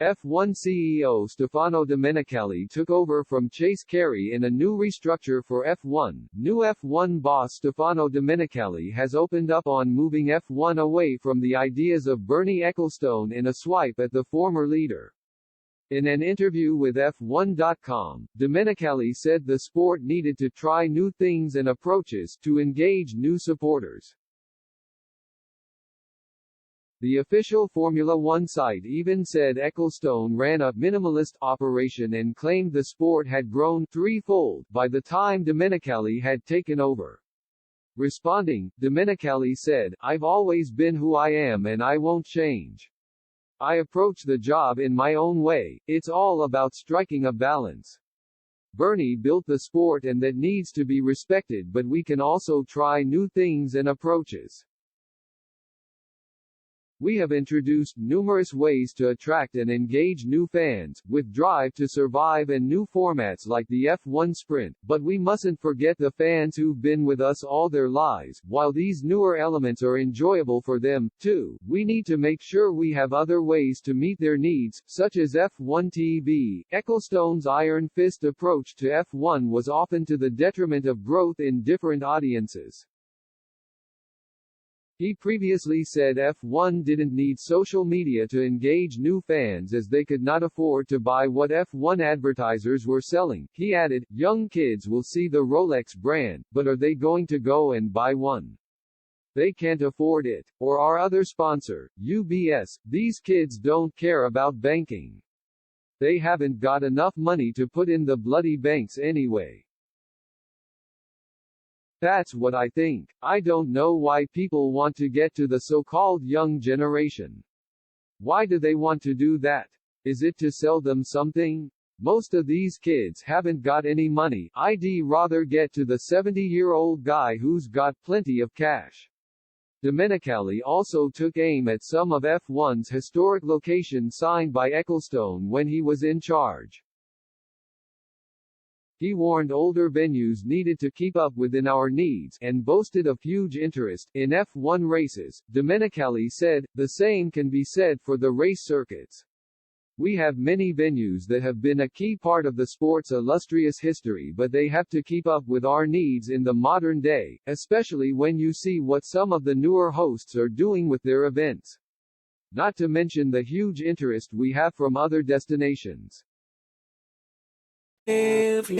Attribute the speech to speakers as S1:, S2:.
S1: F1 CEO Stefano Domenicali took over from Chase Carey in a new restructure for F1. New F1 boss Stefano Domenicali has opened up on moving F1 away from the ideas of Bernie Ecclestone in a swipe at the former leader. In an interview with f1.com, Domenicali said the sport needed to try new things and approaches to engage new supporters. The official Formula One site even said Ecclestone ran a minimalist operation and claimed the sport had grown threefold by the time Domenicali had taken over. Responding, Domenicali said, "I've always been who I am and I won't change. I approach the job in my own way, it's all about striking a balance. Bernie built the sport and that needs to be respected, but we can also try new things and approaches. We have introduced numerous ways to attract and engage new fans, with Drive to Survive and new formats like the F1 Sprint, but we mustn't forget the fans who've been with us all their lives. While these newer elements are enjoyable for them, too, we need to make sure we have other ways to meet their needs, such as F1 TV. Ecclestone's iron fist approach to F1 was often to the detriment of growth in different audiences. He previously said F1 didn't need social media to engage new fans as they could not afford to buy what F1 advertisers were selling. He added, "Young kids will see the Rolex brand, but are they going to go and buy one? They can't afford it. Or our other sponsor, UBS, these kids don't care about banking. They haven't got enough money to put in the bloody banks anyway. That's what I think. I don't know why people want to get to the so-called young generation. Why do they want to do that? Is it to sell them something? Most of these kids haven't got any money. I'd rather get to the 70-year-old guy who's got plenty of cash." Domenicali also took aim at some of F1's historic locations signed by Ecclestone when he was in charge. He warned older venues needed to keep up within our needs, and boasted of huge interest in F1 races. Domenicali said, "The same can be said for the race circuits. We have many venues that have been a key part of the sport's illustrious history, but they have to keep up with our needs in the modern day, especially when you see what some of the newer hosts are doing with their events. Not to mention the huge interest we have from other destinations."
S2: F